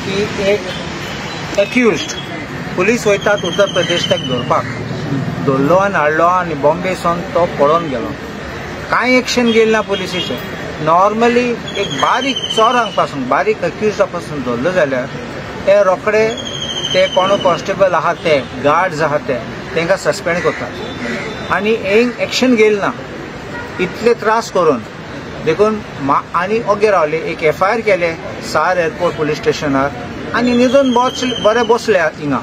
की एक accused police वयतात उत्तर प्रदेश ताका धरपाक धरलो आनी हाडलो आनी बॉम्बे सावन तो पळोवन गेलो. कांय एक्शन घेयलें ना पुलिसेचे. नॉर्मली एक बारीक चोरांक पासून बारीक एक्युज्डा पासून धरलो जाल्यार ते रोखडे ते कोण कॉन्स्टेबल आहात ते गार्ड्स आहात ते तांकां सस्पेंड करतात आनी एक एक्शन घेयलें ना. इतले त्रास करून देखून आनी ओगे रावले. एक FIR केले सार एअरपोर्ट पुलीस स्टेशनार आनी न्हिदून बरे बसले हिंगा.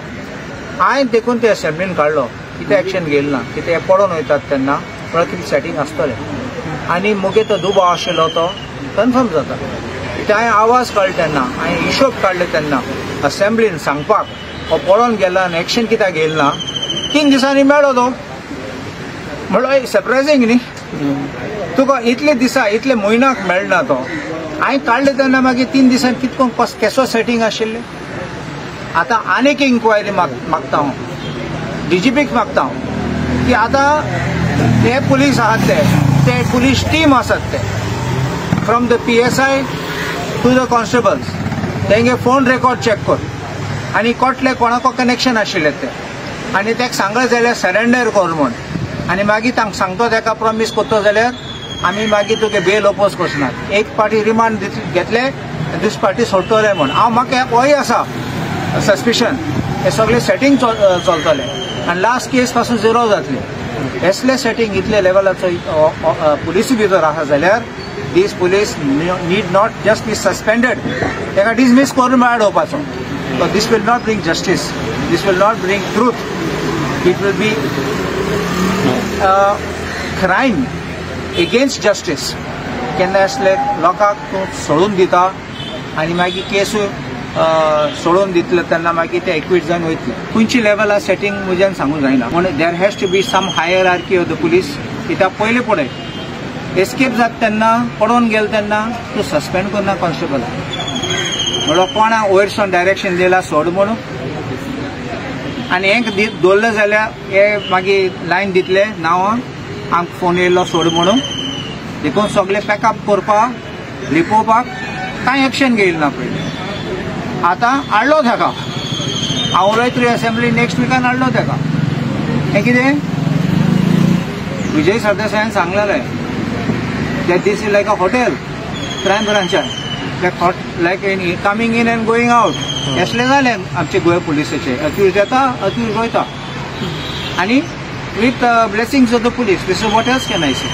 हांवें देखून ते असेंब्लीन काडलो. कितें एक्शन घेयलें ना. कितें पडोवन वयतात तेन्ना म्हळ्यार कितें सेटींग आसतलें आनी मुगे तो दुबाव आशिल्लो तो कन्फर्म जाता. कित्याक हांवें आवाज काडलो तेन्ना हांवें हिशोब काडले तेन्ना असेंब्लीन सांगपाक हो पळोवन गेला आनी एक्शन कित्याक घेयलें ना. 3 दिसांनी मेळ्ळो तो. म्हणलो सरप्रायझींग न्ही. तुका इतले दिसा इतले म्हयन्याक मेळना तो. हांवें काडले तेन्ना मागीर 3 दिसांनी कितको केसो सेटींग आशिल्लें. आतां आनीक इन्क्वायरी मागता हांव DGPक मागता हांव की आतां ते पुलीस आहात ते पुलीस टीम आसात ते from the PSI to the constables तेंगे फोन रेकॉर्ड चेक कर आनी कोटले कोणाको कनेक्शन आशिल्ले ते आनी ताका सांगले जाल्यार सरेंडर कर म्हूण आनी मागीर तांकां सांगतो ताका प्रॉमीस करता जाल्यार आमी मागीर तुगे बेल ओपोज करचनात. एक पार्टी रिमांड घेतले दुसरी पार्टी सोडटले म्हूण. हांव म्हाका होय आसा सस्पिशन हे सगळे सेटींग चलतले आनी लास्ट केस पासून 0 जातले. असले सेटींग इतले लेवलाचो पुलिसी भितर आसा जाल्यार these police need not just be suspended. ताका डिसमीस करून भायर येवपाचो. But this will not bring justice. This will not bring truth. It will be crime against justice. केन्ना असले लोकांक तूं सोडून दिता आनी मागीर केस सोडून दितले तेन्ना मागीर ते एक्वीट जावन वयतले. खंयची लेवला सेटींग म्हज्यान सांगूंक जायना. म्हणून there has to be some hierarchy of the police. कित्याक पयलीं पळय एस्केप जाता तेन्ना पडोवन गेले तेन्ना तूं सस्पेंड करना कॉन्स्टेबलाक. म्हणून कोणा वयरसून डायरेक्शन दिला सोड म्हणून आनी हेंक दवरलें जाल्यार हे मागीर लायन दितले नांवां आमकां फोन येयल्लो सोड म्हणून. देखून सगळे पॅकअप करपाक लिपोवपाक कांय एक्शन घेयलें ना पयलीं. आतां हाडलो ताका. हांव उलयतरी असेंब्ली नेक्स्ट विकान हाडलो ताका. हें कितें विजय सरदेसायान सांगलेलें that this is like a hotel crime ब्रांचान like coming in and going out असले जाले आमचे गोंय पुलिसाचे. अक्यूज येता अक्यूज वयता आनी with blessings of the police. This is what else can I से.